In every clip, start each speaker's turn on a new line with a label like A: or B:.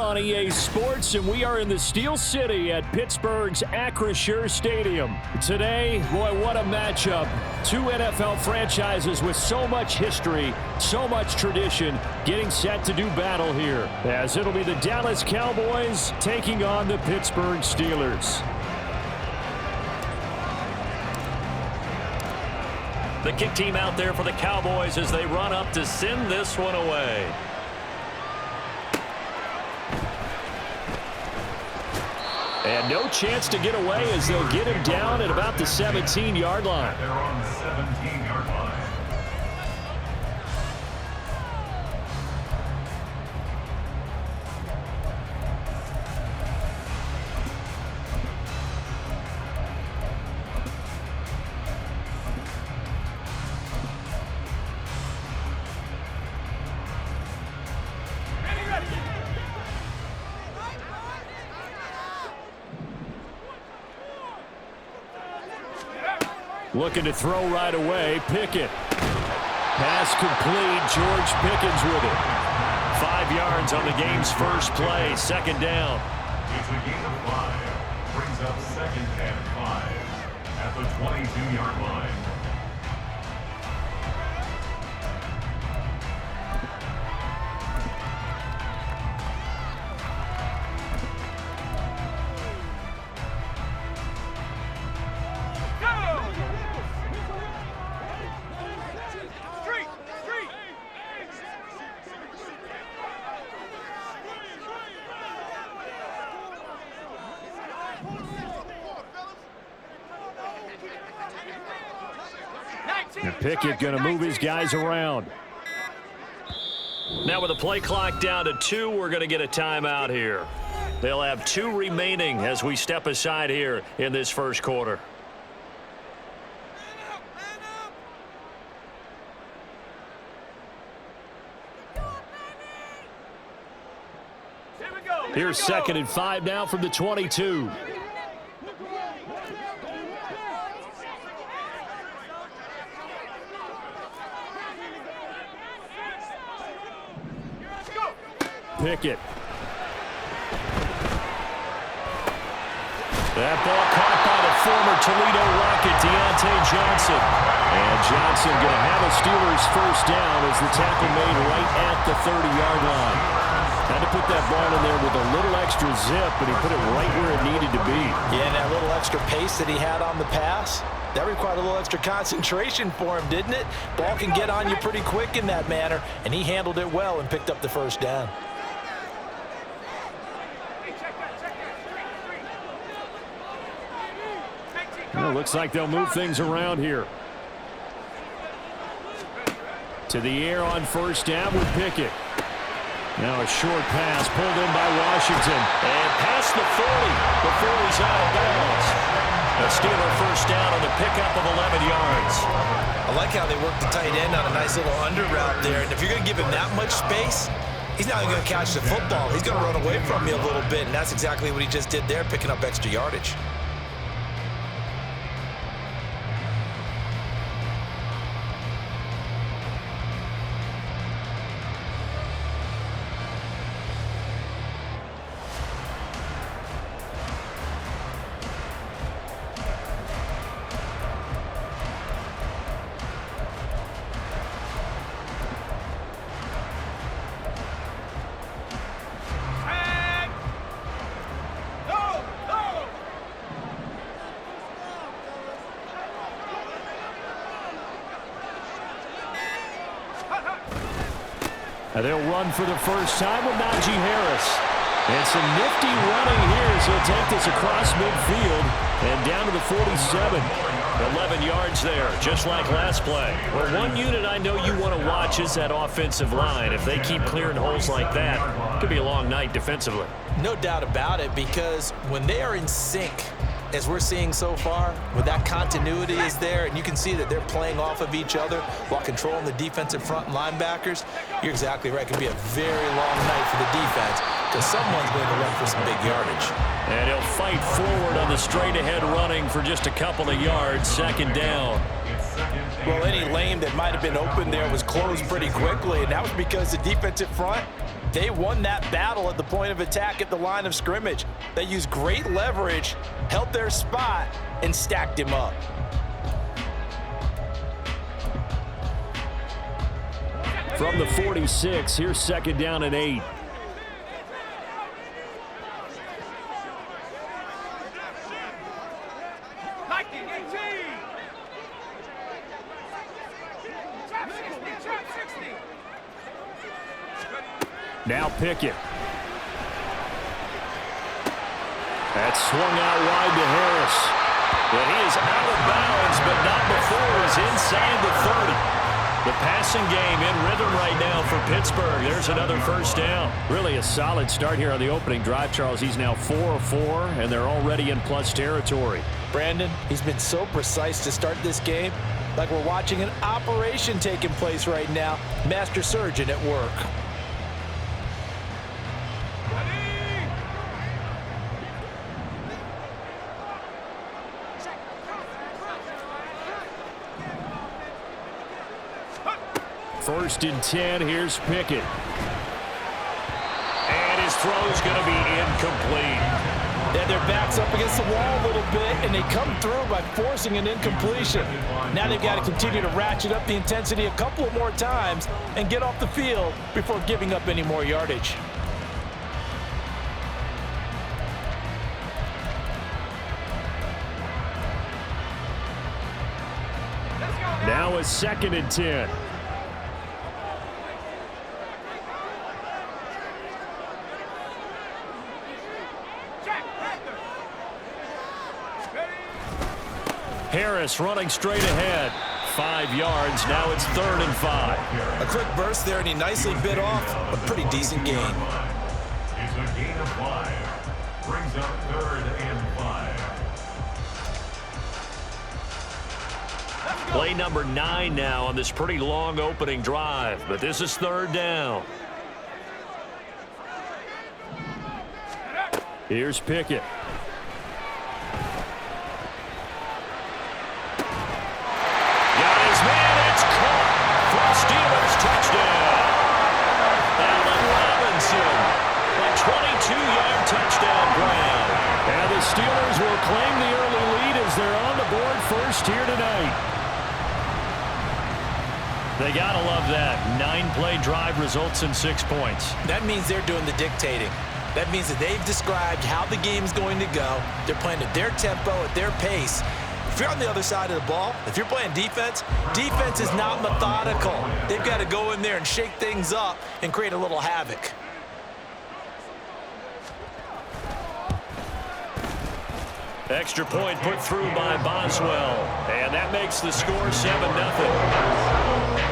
A: on EA Sports, and we are in the Steel City at Pittsburgh's Acrisure Stadium. Today, boy, what a matchup. Two NFL franchises with so much history, so much tradition, getting set to do battle here, as it'll be the Dallas Cowboys taking on the Pittsburgh Steelers.
B: The kick team out there for the Cowboys as they run up to send this one away.
A: And no chance to get away as they'll get him down at about the 17-yard line.
C: They're on the 17-yard line.
A: Looking to throw right away. Pickett. Pass complete. George Pickens with it.
B: 5 yards on the game's first play. Second down.
C: It's a gain of 5. Brings up 2nd and 5 at the 22-yard line.
A: And Pickett going to move his guys around.
B: Now with the play clock down to 2, we're going to get a timeout here. They'll have 2 remaining as we step aside here in this first quarter.
A: Here's 2nd and 5 now from the 22. Pickett. That ball caught by the former Toledo Rocket, Deontay Johnson. And Johnson going to have a Steelers first down as the tackle made right at the 30-yard line. Had to put that ball in there with a little extra zip, but he put it right where it needed to be.
D: Yeah, and that little extra pace that he had on the pass, that required a little extra concentration for him, didn't it? Ball can get on you pretty quick in that manner, and he handled it well and picked up the first down.
A: Well, looks like they'll move things around here. To the air on first down with Pickett. Now a short pass pulled in by Washington.
B: And past the 40 before he's out of bounds. A Steeler first down on the pickup of 11 yards.
D: I like how they worked the tight end on a nice little under route there. And if you're going to give him that much space, he's not even going to catch the football. He's going to run away from you a little bit, and that's exactly what he just did there, picking up extra yardage.
A: They'll run for the first time with Najee Harris. And some nifty running here as he'll take this across midfield and down to the 47.
B: 11 yards there, just like last play. Well, one unit I know you want to watch is that offensive line. If they keep clearing holes like that, it could be a long night defensively.
D: No doubt about it, because when they are in sync, as we're seeing so far, when that continuity is there and you can see that they're playing off of each other while controlling the defensive front and linebackers, you're exactly right. It can be a very long night for the defense because someone's going to run for some big yardage.
B: And he'll fight forward on the straight-ahead running for just a couple of yards, 2nd down.
D: Well, any lane that might have been open there was closed pretty quickly, and that was because the defensive front They won that battle at the point of attack at the line of scrimmage. They used great leverage, held their spot, and stacked him up.
A: From the 46, here's 2nd down and 8. Now Pickett. That's swung out wide to Harris.
B: Well, he is out of bounds, but not before he's inside the 30. The passing game in rhythm right now for Pittsburgh. There's another 1st down.
A: Really a solid start here on the opening drive, Charles. He's now 4 of 4, and they're already in plus territory.
D: Brandon, he's been so precise to start this game, like we're watching an operation taking place right now. Master surgeon at work.
A: First and 10, here's Pickett.
B: And his throw's going to be incomplete.
D: They had their backs up against the wall a little bit, and they come through by forcing an incompletion. Now they've got to continue to ratchet up the intensity a couple of more times and get off the field before giving up any more yardage.
A: Now a 2nd and 10. Harris running straight ahead. 5 yards. Now it's 3rd and 5.
D: A quick burst there, and he nicely bit off a pretty decent gain.
C: It's a gain of 5. Brings up 3rd and 5.
B: Play number 9 now on this pretty long opening drive, but this is 3rd down.
A: Here's Pickett.
B: Steelers touchdown. Allen Robinson, a 22-yard touchdown grab.
A: And the Steelers will claim the early lead as they're on the board first here tonight.
B: They got to love that. 9-play drive results in 6 points.
D: That means they're doing the dictating. That means that they've described how the game's going to go. They're playing at their tempo, at their pace. If you're on the other side of the ball, if you're playing defense, defense is not methodical. They've got to go in there and shake things up and create a little havoc.
B: Extra point put through by Boswell, and that makes the score 7-0.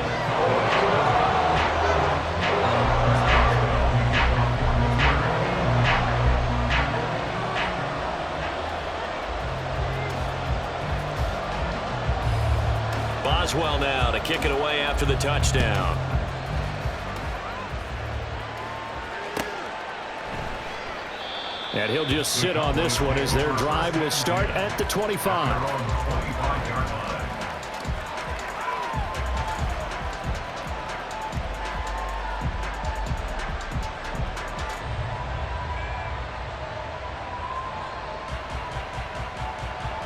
B: Boswell now to kick it away after the touchdown.
A: And he'll just sit on this one as their drive will start at the 25.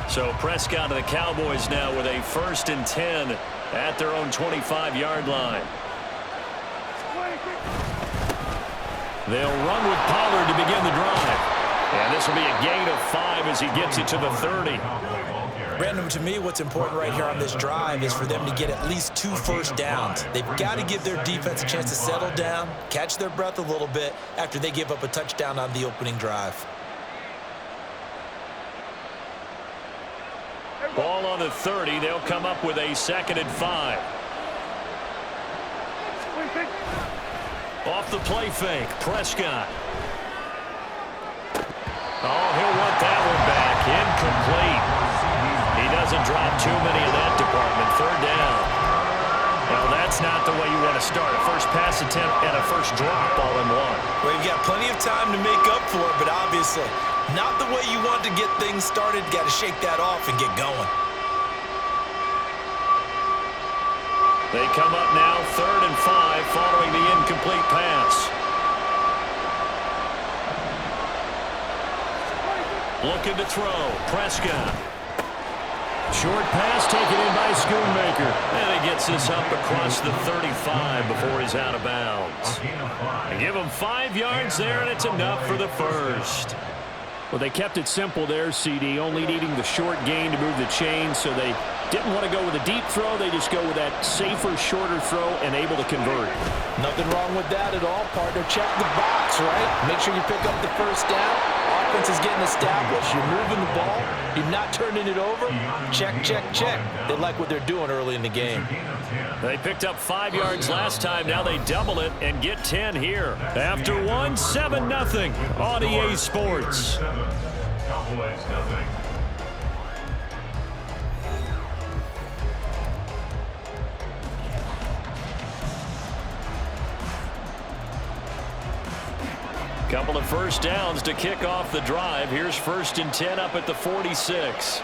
B: So Prescott and the Cowboys now with a 1st and 10 at their own 25-yard line.
A: They'll run with Pollard to begin the drive. And this will be a gain of 5 as he gets it to the 30.
D: Brandon, to me, what's important right here on this drive is for them to get at least 2 first downs. They've got to give their defense a chance to settle down, catch their breath a little bit after they give up a touchdown on the opening drive.
B: Ball on the 30. They'll come up with a 2nd and 5. Off the play fake, Prescott. Oh, he'll want that one back. Incomplete. He doesn't drop too many in that department. 3rd down. Well, that's not the way you want to start. A first pass attempt and a first drop all in one.
D: Well, you've got plenty of time to make up for it, but obviously not the way you want to get things started. Got to shake that off and get going.
B: They come up now 3rd and 5 following the incomplete pass. Looking to throw. Prescott. Short pass taken in by Schoonmaker. And he gets this up across the 35 before he's out of bounds. They give him 5 yards there, and it's enough for the first.
A: Well, they kept it simple there, CD, only needing the short gain to move the chain, so they didn't want to go with a deep throw. They just go with that safer, shorter throw and able to convert.
D: Nothing wrong with that at all, partner. Check the box, right? Make sure you pick up the first down. Offense is getting established. You're moving the ball. You're not turning it over. Check, check, check. They like what they're doing early in the game.
B: They picked up 5 yards last time. Now they double it and get 10 here. After one, 7-0 on EA Sports.
C: Cowboys nothing.
B: Couple of first downs to kick off the drive. Here's 1st and 10 up at the 46.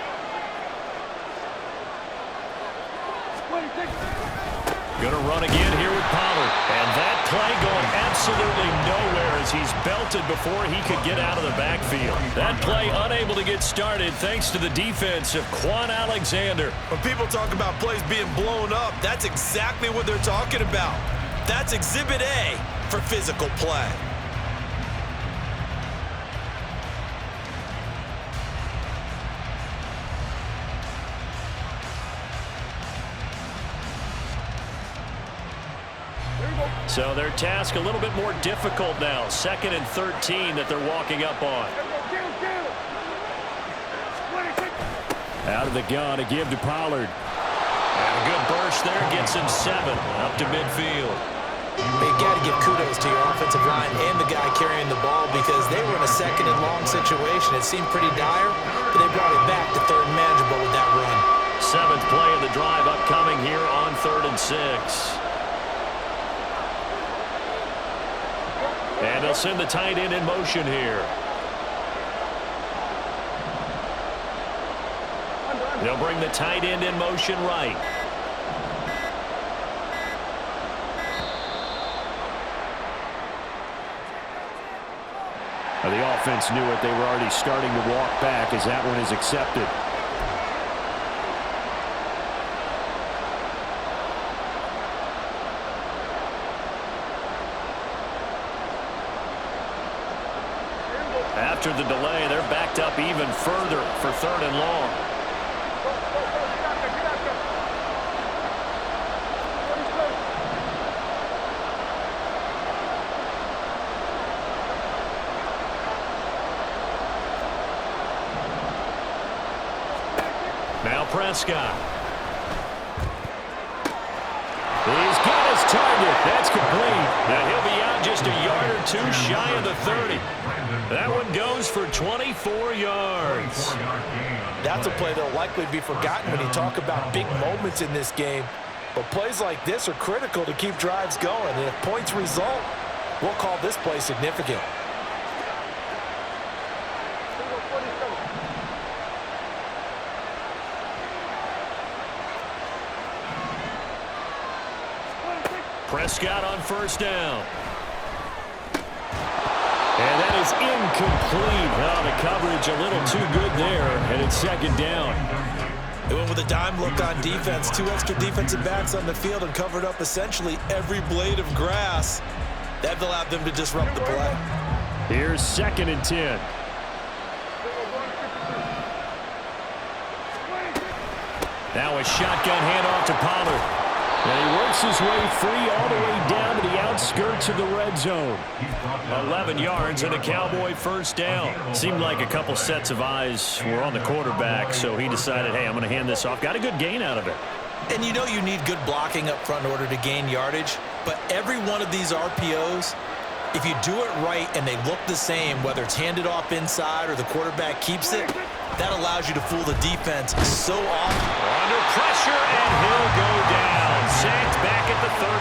B: Going to run again here with Pollard. And that play going absolutely nowhere as he's belted before he could get out of the backfield. That play unable to get started thanks to the defense of Quan Alexander.
D: When people talk about plays being blown up, that's exactly what they're talking about. That's Exhibit A for physical play.
B: So their task a little bit more difficult now. 2nd and 13 that they're walking up on.
A: Out of the gun to give to Pollard.
B: And a good burst there gets him 7 up to midfield.
D: You got to give kudos to your offensive line and the guy carrying the ball because they were in a 2nd and long situation. It seemed pretty dire, but they brought it back to 3rd and manageable with that run.
B: 7th play of the drive upcoming here on 3rd and 6. And they'll send the tight end in motion here. They'll bring the tight end in motion right.
A: Now, the offense knew it. They were already starting to walk back as that one is accepted.
B: After the delay, they're backed up even further for 3rd and long. Now Prescott.
A: He's got his target. That's complete.
B: Now he'll be out just a yard or 2 shy of the 30. That one goes for 24 yards.
D: That's a play that'll likely be forgotten when you talk about big moments in this game. But plays like this are critical to keep drives going. And if points result, we'll call this play significant.
B: Prescott on 1st down.
A: And that is incomplete. Well, the coverage a little too good there, and it's 2nd down.
D: They went with a dime look on defense. 2 extra defensive backs on the field and covered up essentially every blade of grass. That allowed them to disrupt the play.
A: Here's 2nd and 10.
B: Now a shotgun handoff to Pollard.
A: And he works his way free all the way down to the outskirts of the red zone.
B: 11 yards and a Cowboy 1st down. Seemed like a couple sets of eyes were on the quarterback, so he decided, hey, I'm going to hand this off. Got a good gain out of it.
D: And you know you need good blocking up front in order to gain yardage, but every one of these RPOs, if you do it right and they look the same, whether it's handed off inside or the quarterback keeps it, that allows you to fool the defense so often.
B: Under pressure, and he'll go down. Sacked back at the 31.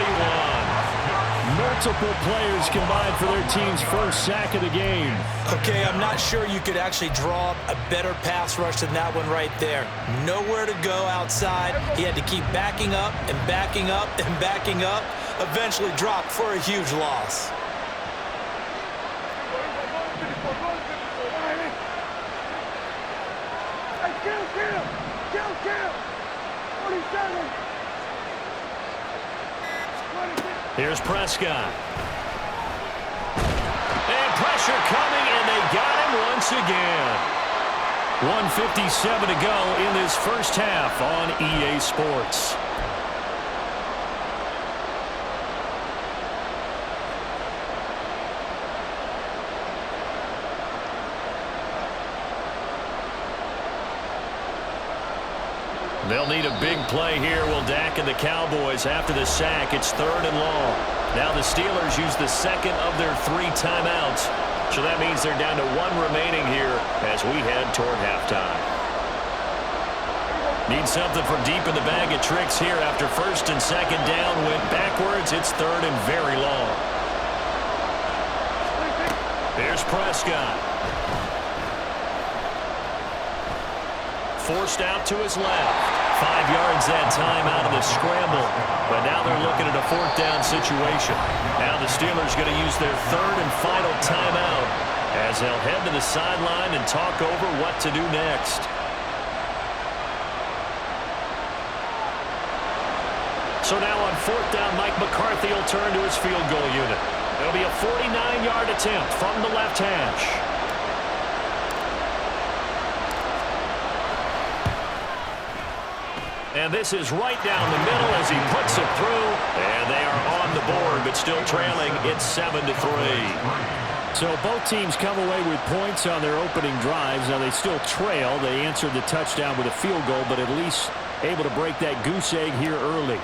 A: Multiple players combined for their team's first sack of the game.
D: Okay, I'm not sure you could actually draw up a better pass rush than that one right there. Nowhere to go outside. He had to keep backing up and backing up and backing up. Eventually dropped for a huge loss.
A: Here's Prescott. And pressure coming, and they got him once again. 1:57 to go in this first half on EA Sports. They'll need a big play here. Will Dak and the Cowboys after the sack. It's 3rd and long. Now the Steelers use the second of their 3 timeouts. So that means they're down to 1 remaining here as we head toward halftime. Need something from deep in the bag of tricks here after 1st and 2nd down. Went backwards. It's 3rd and very long. Here's Prescott. Forced out to his left. 5 yards that time out of the scramble. But now they're looking at a 4th down situation. Now the Steelers going to use their 3rd and final timeout as they'll head to the sideline and talk over what to do next. So now on 4th down, Mike McCarthy will turn to his field goal unit. It'll be a 49-yard attempt from the left hash. And this is right down the middle as he puts it through. And they are on the board, but still trailing. It's 7-3. So both teams come away with points on their opening drives. Now they still trail. They answered the touchdown with a field goal, but at least able to break that goose egg here early.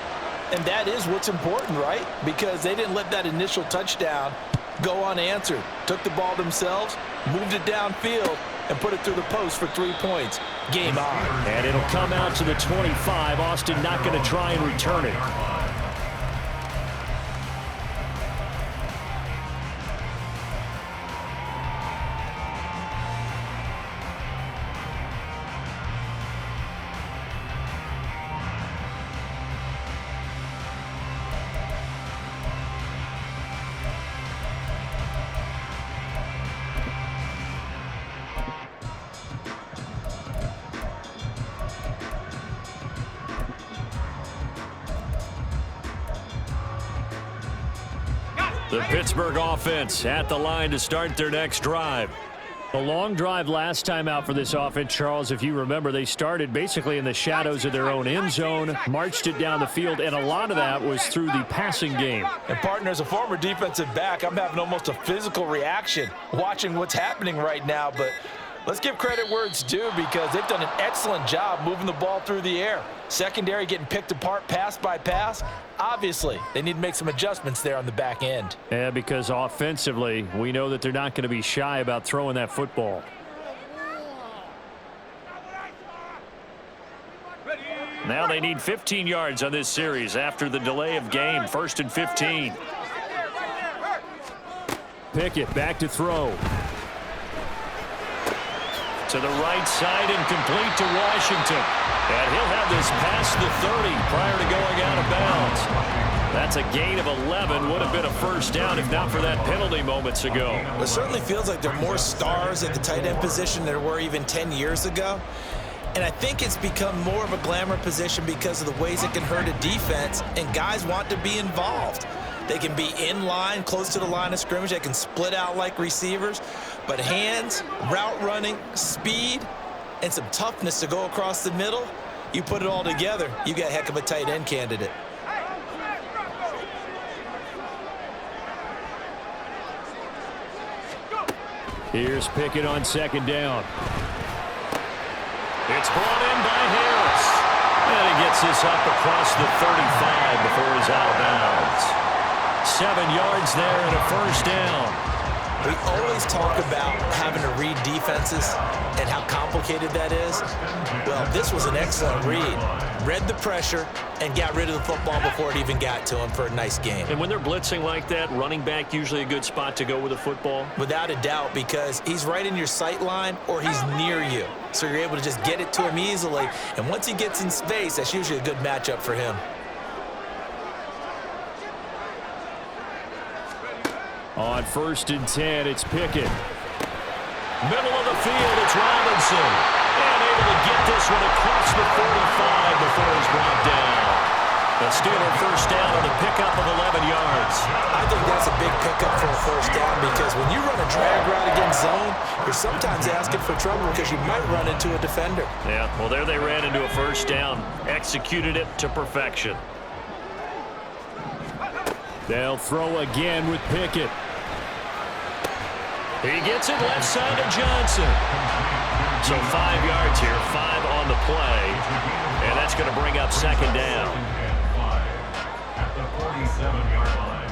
D: And that is what's important, right? Because they didn't let that initial touchdown go unanswered. Took the ball themselves, moved it downfield, and put it through the post for 3 points. Game on.
A: And it'll come out to the 25. Austin not going to try and return it. The Pittsburgh offense at the line to start their next drive. A long drive last time out for this offense, Charles. If you remember, they started basically in the shadows of their own end zone, marched it down the field, and a lot of that was through the passing game.
D: And, partner, as a former defensive back, I'm having almost a physical reaction watching what's happening right now. But let's give credit where it's due because they've done an excellent job moving the ball through the air. Secondary getting picked apart pass by pass. Obviously, they need to make some adjustments there on the back end.
A: Yeah, because offensively, we know that they're not going to be shy about throwing that football. Now they need 15 yards on this series after the delay of game. 1st and 15. Pickett back to throw. To the right side and complete to Washington. And he'll have this past the 30 prior to going out of bounds. That's a gain of 11. Would have been a first down if not for that penalty moments ago.
D: It certainly feels like there are more stars at the tight end position than there were even 10 years ago. And I think it's become more of a glamour position because of the ways it can hurt a defense, and guys want to be involved. They can be in line, close to the line of scrimmage. They can split out like receivers. But hands, route running, speed, and some toughness to go across the middle, you put it all together, you got a heck of a tight end candidate.
A: Here's Pickett on 2nd down. It's brought in by Harris. And he gets this up across the 35 before he's out of bounds. 7 yards there and a first down.
D: We always talk about having to read defenses and how complicated that is. Well, this was an excellent read. Read the pressure and got rid of the football before it even got to him for a nice game.
A: And when they're blitzing like that, running back usually a good spot to go with the football?
D: Without a doubt, because he's right in your sight line or he's near you. So you're able to just get it to him easily. And once he gets in space, that's usually a good matchup for him.
A: On 1st and 10, it's Pickett. Middle of the field, it's Robinson.
B: And able to get this one across the 45 before he's brought down. The Steeler first down on the pickup of 11 yards.
D: I think that's a big pickup for a first down because when you run a drag route against zone, you're sometimes asking for trouble because you might run into a defender.
B: Yeah, well, there they ran into a first down. Executed it to perfection.
A: They'll throw again with Pickett.
B: He gets it left side to Johnson. So 5 yards here, 5 on the play. And that's going to bring up second down.
C: At the 47-yard line.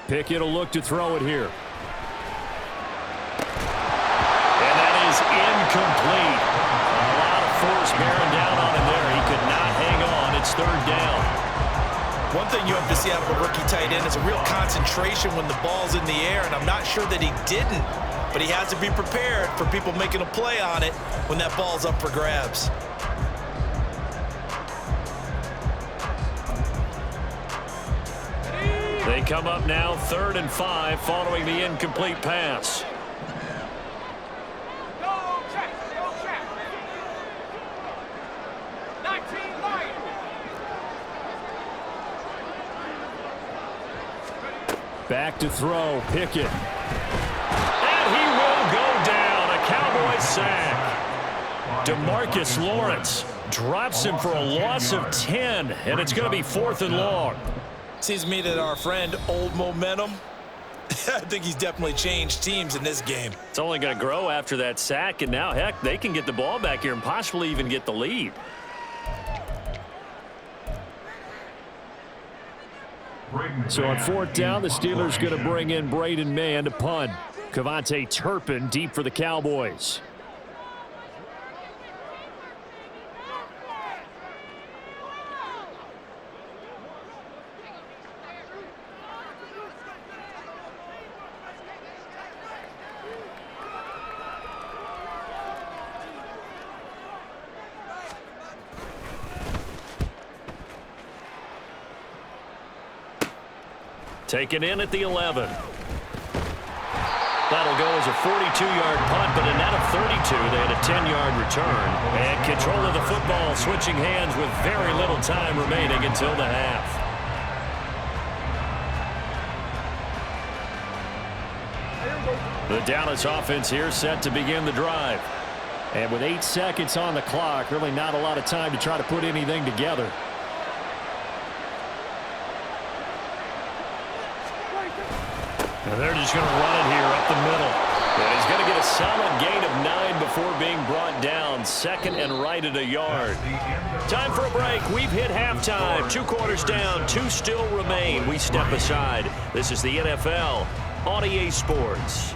A: Pickett will look to throw it here.
B: And that is incomplete. A lot of force bearing down on him there. He could not hang on. It's third down.
D: One thing you have to see out of a rookie tight end is a real concentration when the ball's in the air, and I'm not sure that he didn't, but he has to be prepared for people making a play on it when that ball's up for grabs.
B: They come up now 3rd and 5 following the incomplete pass.
A: Back to throw, Pickett.
B: And he will go down. A Cowboys sack. DeMarcus Lawrence drops him for a loss of 10, and it's going to be 4th and long.
D: Seems to me that our friend, Old Momentum, I think he's definitely changed teams in this game.
B: It's only going to grow after that sack, and now, heck, they can get the ball back here and possibly even get the lead.
A: So on 4th down, the Steelers going to bring in Braden Mann to punt. Kevontae Turpin deep for the Cowboys.
B: Taken in at the 11. That'll go as a 42-yard punt, but a net of 32. They had a 10-yard return. And control of the football switching hands with very little time remaining until the half. The Dallas offense here set to begin the drive.
A: And with 8 seconds on the clock, really not a lot of time to try to put anything together.
B: And they're just going to run it here up the middle. And he's going to get a solid gain of 9 before being brought down. 2nd and right at a yard. Time for a break. We've hit halftime. 2 quarters down. 2 still remain. We step aside. This is the NFL on EA Sports.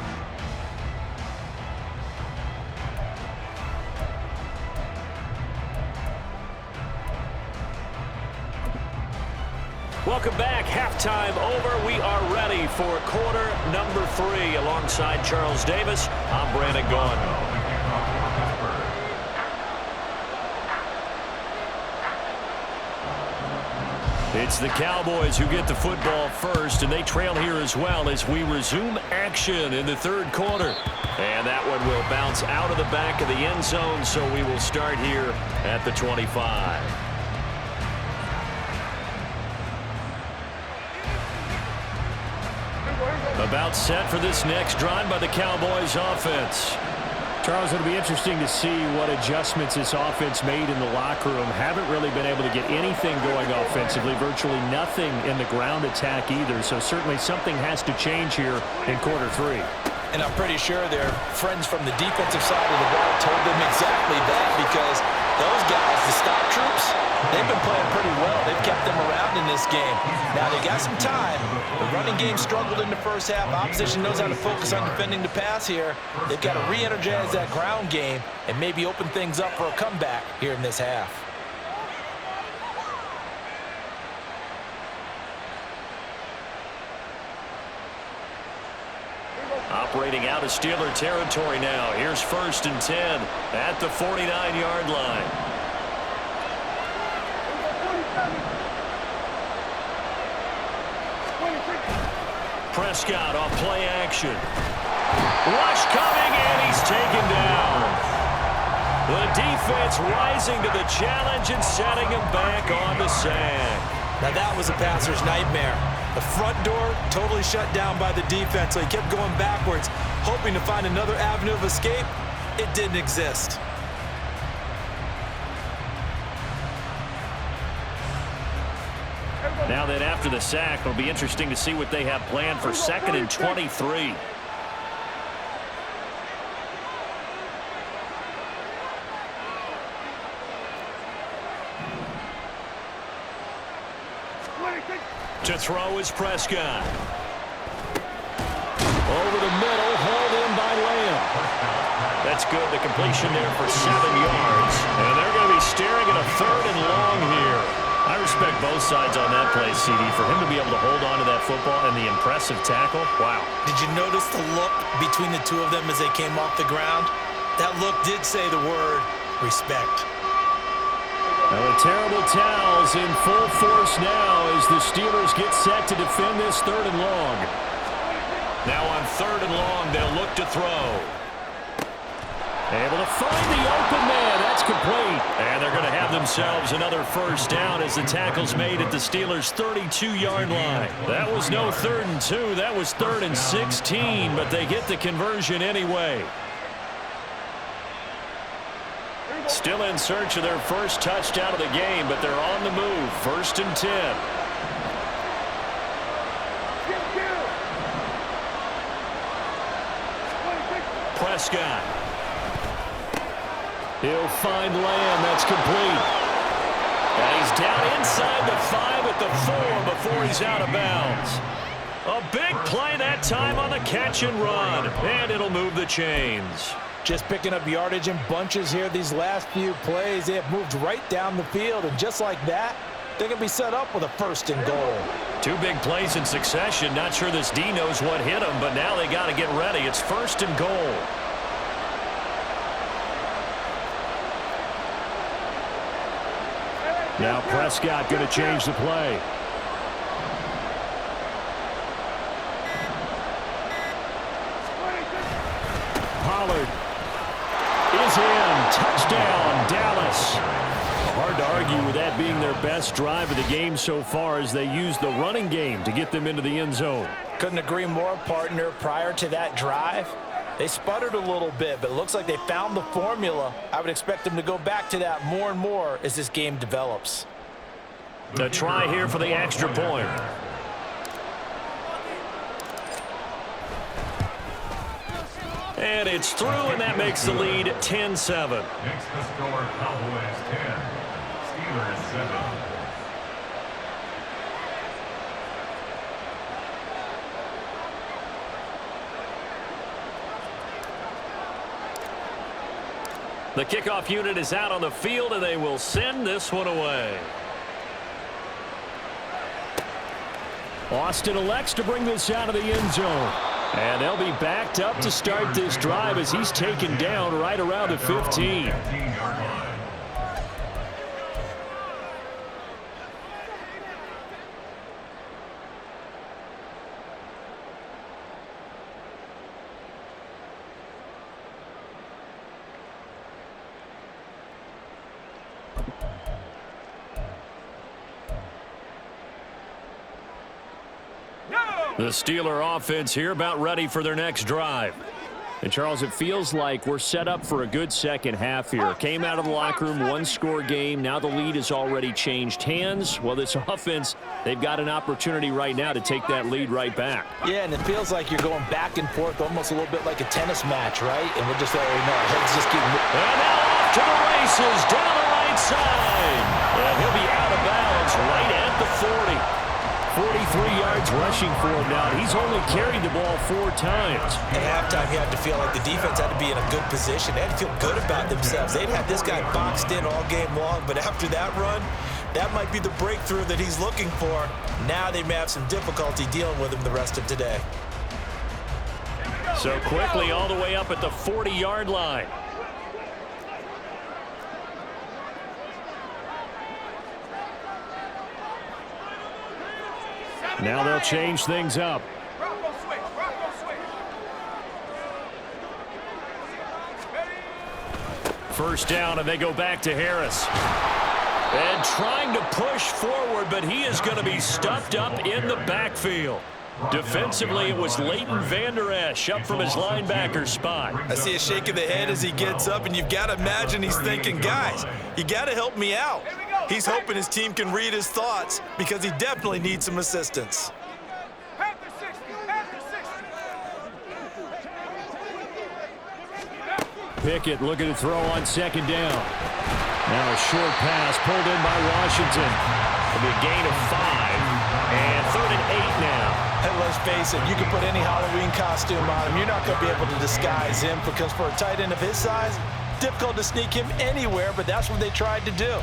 B: Welcome back. Halftime over. We are ready for quarter number 3. Alongside Charles Davis, I'm Brandon Gaughan. It's the Cowboys who get the football first, and they trail here as well as we resume action in the 3rd quarter. And that one will bounce out of the back of the end zone, so we will start here at the 25. About set for this next drive by the Cowboys offense.
A: Charles, it'll be interesting to see what adjustments this offense made in the locker room. Haven't really been able to get anything going offensively, virtually nothing in the ground attack either. So certainly something has to change here in quarter 3.
D: And I'm pretty sure their friends from the defensive side of the ball told them exactly that, because those guys, the stop troops, they've been playing pretty well. They've kept them around in this game. Now, they got some time. The running game struggled in the first half. Opposition knows how to focus on defending the pass here. They've got to re-energize that ground game and maybe open things up for a comeback here in this half.
B: Operating out of Steeler territory now. Here's 1st and 10 at the 49-yard line. Prescott off play action. Rush coming, and he's taken down. The defense rising to the challenge and setting him back on the sand.
D: Now that was a passer's nightmare. The front door totally shut down by the defense, so he kept going backwards, hoping to find another avenue of escape. It didn't exist.
B: Now that after the sack, it'll be interesting to see what they have planned for 2nd and 23. To throw is Prescott. Over the middle, hauled in by Lamb. That's good. The completion there for 7 yards. And they're going to be staring at a 3rd and long here. I respect both sides on that play, CD. For him to be able to hold on to that football and the impressive tackle, wow.
D: Did you notice the look between the two of them as they came off the ground? That look did say the word respect.
A: Now the terrible towels in full force now as the Steelers get set to defend this 3rd and long.
B: Now on 3rd and long, they'll look to throw.
A: Able to find the open man. That's complete.
B: And they're going to have themselves another 1st down as the tackle's made at the Steelers' 32-yard line.
A: That was no 3rd and 2. That was 3rd and 16, but they get the conversion anyway.
B: Still in search of their first touchdown of the game, but they're on the move. 1st and 10. Prescott.
A: He'll find Lamb. That's complete.
B: And he's down inside the 5 at the 4 before he's out of bounds. A big play that time on the catch and run. And it'll move the chains.
D: Just picking up yardage in bunches here these last few plays. They have moved right down the field, and just like that, they're going to be set up with a 1st and goal.
B: 2 big plays in succession. Not sure this D knows what hit him, but now they got to get ready. It's 1st and goal.
A: Now Prescott going to change the play. Pollard is in. Touchdown, Dallas. Hard to argue with that being their best drive of the game so far as they use the running game to get them into the end zone.
D: Couldn't agree more, partner. Prior to that drive, they sputtered a little bit, but it looks like they found the formula. I would expect them to go back to that more and more as this game develops.
B: A try here for the extra point. And it's through, and that makes the lead 10-7.
C: Makes the score Cowboys 10, Steelers 7.
B: The kickoff unit is out on the field, and they will send this one away.
A: Austin elects to bring this out of the end zone. And they'll be backed up to start this drive as he's taken down right around the 15.
C: 15-yard line.
B: The Steeler offense here about ready for their next drive.
A: And, Charles, it feels like we're set up for a good second half here. Came out of the locker room, one-score game. Now the lead has already changed hands. Well, this offense, they've got an opportunity right now to take that lead right back.
D: Yeah, and it feels like you're going back and forth almost a little bit like a tennis match, right? And we'll just let you know, heads just keep moving.
B: And now off to the races down the right side. And he'll be out of bounds right at the 40.
A: 43 yards rushing for him now. He's only carried the ball 4 times.
D: At halftime, you had to feel like the defense had to be in a good position. They had to feel good about themselves. They'd had this guy boxed in all game long, but after that run, that might be the breakthrough that he's looking for. Now they may have some difficulty dealing with him the rest of today.
B: So quickly all the way up at the 40-yard line.
A: Now they'll change things up.
B: First down, and they go back to Harris. And trying to push forward, but he is going to be stuffed up in the backfield. Defensively, it was Leighton Vander Esch up from his linebacker spot.
D: I see a shake of the head as he gets up, and you've got to imagine he's thinking, guys, you got to help me out. He's hoping his team can read his thoughts because he definitely needs some assistance.
A: Pickett looking to throw on second down. Now a short pass pulled in by Washington.
B: It'll be a gain of 5, and 3rd and 8 now.
D: And let's face it, you can put any Halloween costume on him. You're not going to be able to disguise him because for a tight end of his size, difficult to sneak him anywhere, but that's what they tried to do.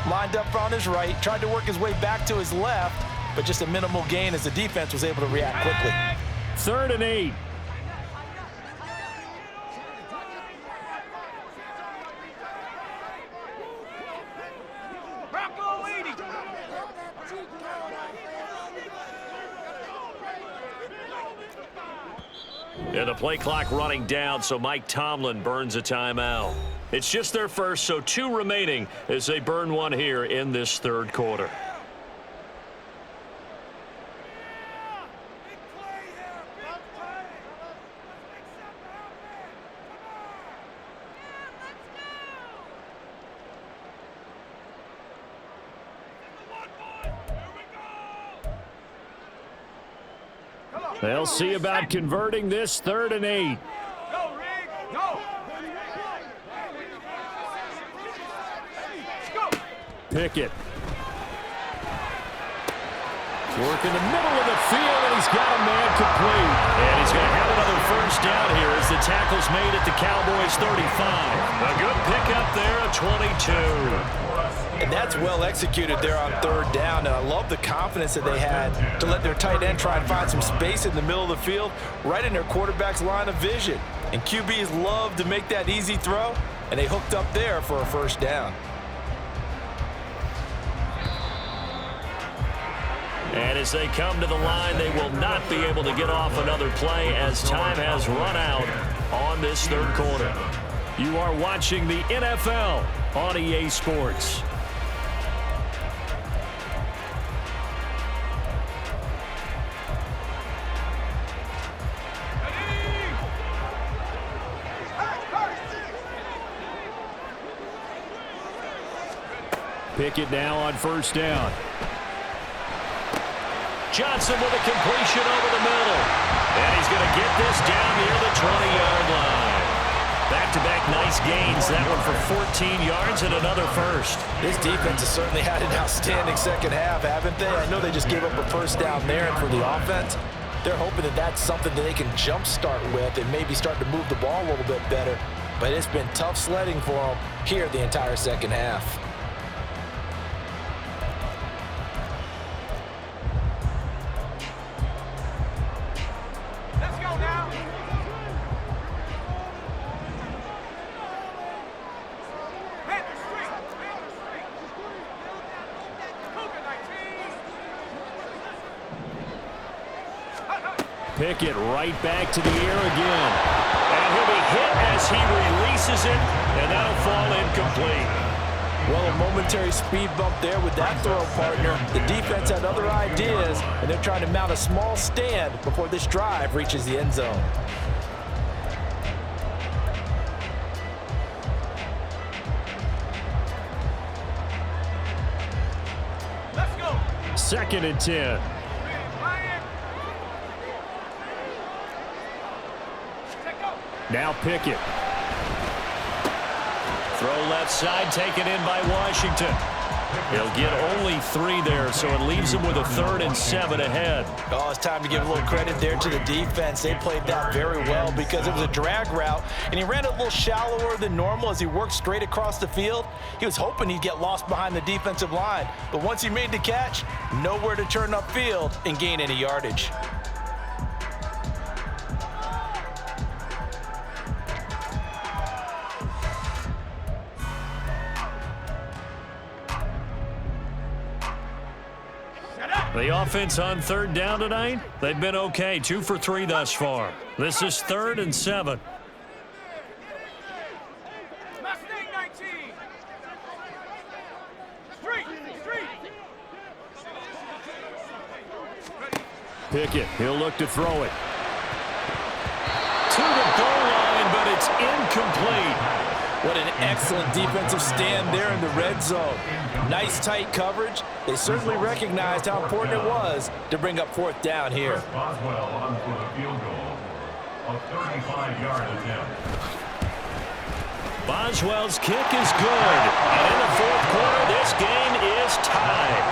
D: Lined up on his right, tried to work his way back to his left, but just a minimal gain as the defense was able to react quickly.
A: 3rd and 8.
B: And the play clock running down, so Mike Tomlin burns a timeout. It's just their first, so 2 remaining as they burn one here in this 3rd quarter.
A: They'll see about converting this 3rd and 8.
E: Go, Rick, go.
A: Pickett. Working the middle of the field, and he's got a man complete.
B: And he's going to have another first down here as the tackle's made at the Cowboys' 35. A good pickup there, a 22.
D: And that's well executed there on 3rd down, and I love the confidence that they had to let their tight end try and find some space in the middle of the field, right in their quarterback's line of vision. And QBs love to make that easy throw, and they hooked up there for a first down.
B: And as they come to the line, they will not be able to get off another play as time has run out on this 3rd quarter.
A: You are watching the NFL on EA Sports. Pickett now on first down.
B: Johnson with a completion over the middle. And he's going to get this down near the 20-yard line. Back-to-back nice gains. That one for 14 yards and another first.
D: This defense has certainly had an outstanding second half, haven't they? I know they just gave up a first down there, and for the offense, they're hoping that that's something that they can jumpstart with and maybe start to move the ball a little bit better. But it's been tough sledding for them here the entire second half.
A: Pickett right back to the air again.
B: And he'll be hit as he releases it, and that'll fall incomplete.
D: Well, a momentary speed bump there with that throw, partner. The defense had other ideas, and they're trying to mount a small stand before this drive reaches the end zone.
E: Let's go.
A: 2nd and 10. Now Pickett.
B: Throw left side taken in by Washington. He'll get only 3 there, so it leaves him with a 3rd and 7 ahead.
D: Oh, it's time to give a little credit there to the defense. They played that very well because it was a drag route, and he ran it a little shallower than normal as he worked straight across the field. He was hoping he'd get lost behind the defensive line, but once he made the catch, nowhere to turn upfield and gain any yardage.
A: The offense on third down tonight, they've been okay. 2 for 3 thus far. This is 3rd and 7.
E: Mustang 19. Street.
A: Pickett, he'll look to throw it. To the goal line, but it's incomplete.
D: What an excellent defensive stand there in the red zone. Nice tight coverage. They certainly recognized how important it was to bring up 4th down here.
C: Boswell on for the field goal. A 35-yard attempt.
A: Boswell's kick is good. And in the 4th quarter, this game is tied.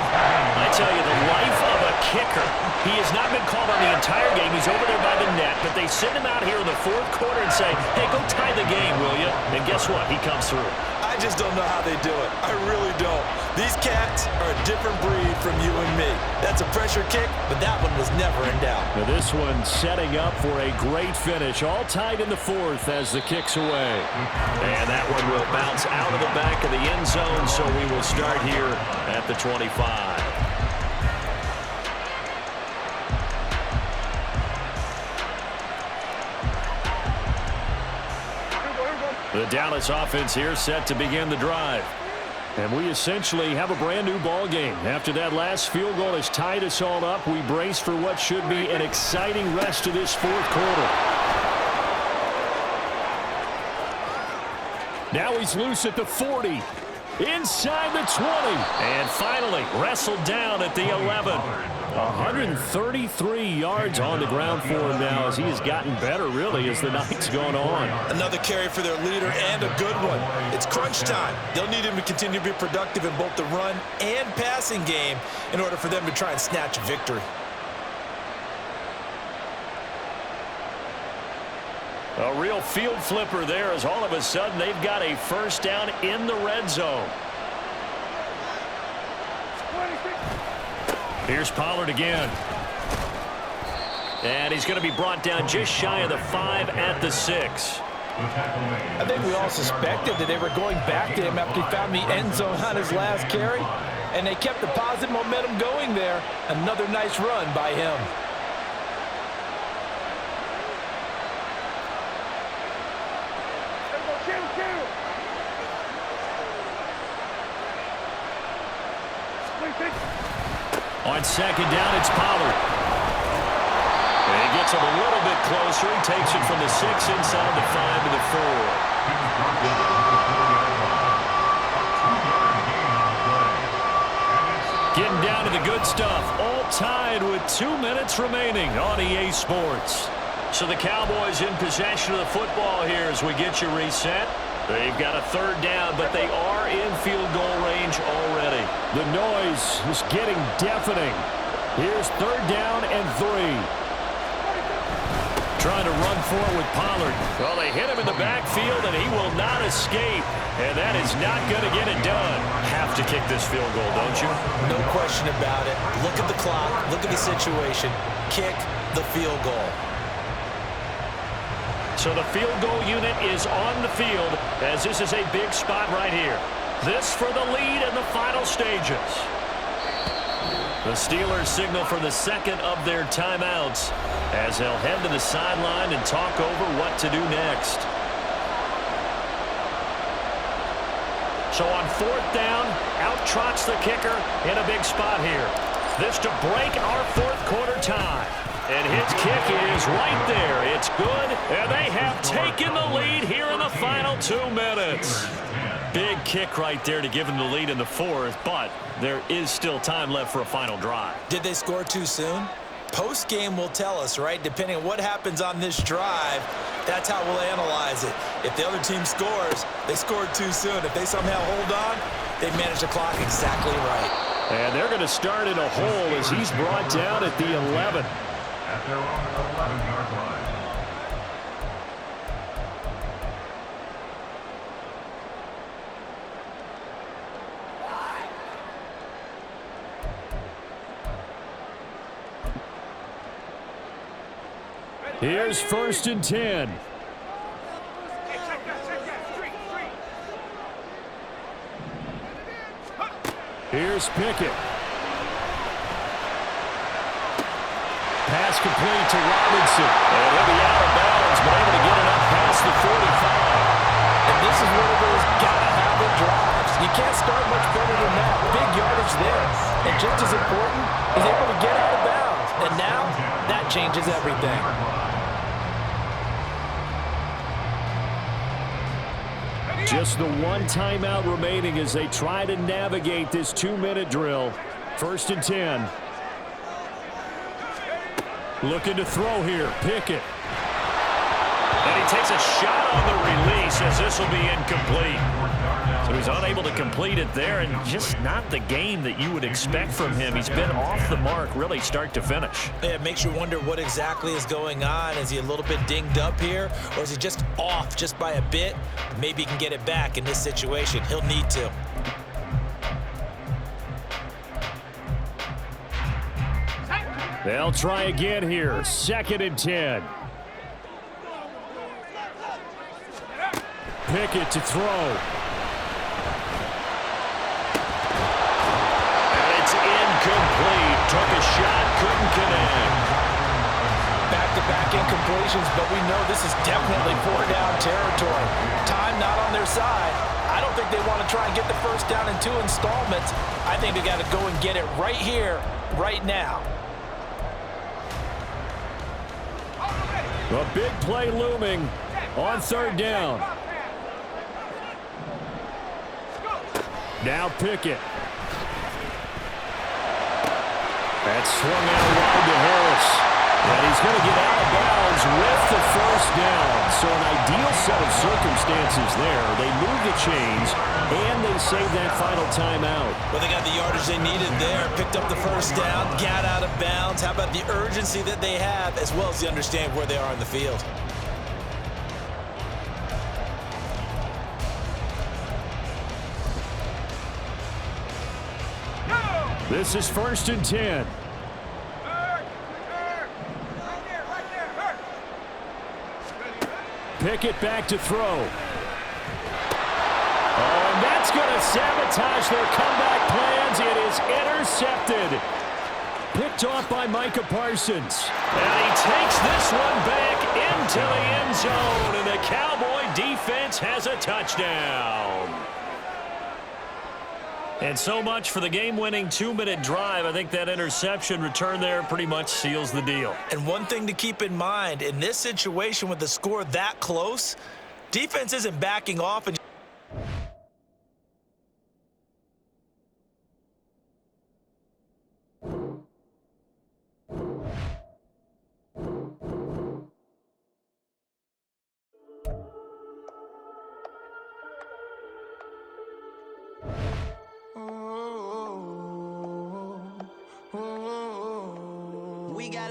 A: I tell you, the life of a kicker. He has not been called on the entire game. He's over there by the net, but they send him out here in the 4th quarter and say, hey, go tie the game, will you? And guess what? He comes through.
D: I just don't know how they do it. I really don't. These cats are a different breed from you and me. That's a pressure kick, but that one was never in doubt.
A: Now this one setting up for a great finish. All tied in the 4th as the kick's away. And that one will bounce out of the back of the end zone, so we will start here at the 25. The Dallas offense here set to begin the drive. And we essentially have a brand new ball game. After that last field goal has tied us all up, we brace for what should be an exciting rest of this 4th quarter. Now he's loose at the 40. Inside the 20. And finally wrestled down at the 11. 133 yards on the ground for him now as he has gotten better, really, as the night's gone on.
D: Another carry for their leader and a good one. It's crunch time. They'll need him to continue to be productive in both the run and passing game in order for them to try and snatch a victory.
A: A real field flipper there as all of a sudden they've got a 1st down in the red zone. Here's Pollard again. And he's going to be brought down just shy of the 5 at the 6.
D: I think we all suspected that they were going back to him after he found the end zone on his last carry. And they kept the positive momentum going there. Another nice run by him.
A: On 2nd down, it's Pollard. And he gets him a little bit closer. He takes it from the 6 inside the 5 to the 4. Getting down to the good stuff. All tied with 2 minutes remaining on EA Sports. So the Cowboys in possession of the football here as we get you reset. They've got a 3rd down, but they are in field goal range already. The noise is getting deafening. Here's 3rd down and 3. Trying to run forward with Pollard. Well, they hit him in the backfield, and he will not escape. And that is not going to get it done. Have to kick this field goal, don't you?
D: No question about it. Look at the clock. Look at the situation. Kick the field goal.
A: So the field goal unit is on the field as this is a big spot right here. This for the lead in the final stages. The Steelers signal for the 2nd of their timeouts as they'll head to the sideline and talk over what to do next. So on 4th down, out trots the kicker in a big spot here. This to break our 4th quarter tie. And his kick is right there. It's good, and they have taken the lead here in the final 2 minutes. Big kick right there to give them the lead in the 4th, but there is still time left for a final drive.
D: Did they score too soon? Post-game will tell us, right? Depending on what happens on this drive, that's how we'll analyze it. If the other team scores, they scored too soon. If they somehow hold on, they manage the clock exactly right.
A: And they're going to start in a hole as he's brought down at the 11.
C: At their own 11-yard line.
A: Here's 1st and 10.
E: Hey, check that. Street.
A: Here's Pickett. Pass complete to Robinson.
B: And he'll be out of bounds, but able to get it up past the 45.
D: And this is one of those gotta-have-it drives. You can't start much better than that. Big yardage there. And just as important, he's able to get out of bounds. And now, that changes everything.
A: Just the one timeout remaining as they try to navigate this 2-minute drill. 1st and 10. Looking to throw here. Pickett.
B: And he takes a shot on the release as this will be incomplete. So he's unable to complete it there, and just not the game that you would expect from him. He's been off the mark really start to finish.
D: Yeah, it makes you wonder what exactly is going on. Is he a little bit dinged up here, or is he just off just by a bit? Maybe he can get it back in this situation. He'll need to.
A: They'll try again here. 2nd and 10. Pickett to throw.
B: Incomplete. Took a shot, couldn't connect.
D: Back-to-back incompletions, but we know this is definitely 4-down territory. Time not on their side. I don't think they want to try and get the first down in 2 installments. I think they got to go and get it right here, right now.
A: A big play looming on 3rd down. Now Pickett. That's swung out wide to Harris. And he's going to get out of bounds with the 1st down. So an ideal set of circumstances there. They move the chains, and they save that final timeout.
D: Well, they got the yardage they needed there. Picked up the 1st down, got out of bounds. How about the urgency that they have, as well as the understanding where they are in the field?
A: This is 1st and 10. Pickett back to throw. Oh, and that's going to sabotage their comeback plans. It is intercepted. Picked off by Micah Parsons.
B: And he takes this one back into the end zone, and the Cowboy defense has a touchdown. And so much for the game-winning 2-minute drive. I think that interception return there pretty much seals the deal.
D: And one thing to keep in mind, in this situation with the score that close, defense isn't backing off and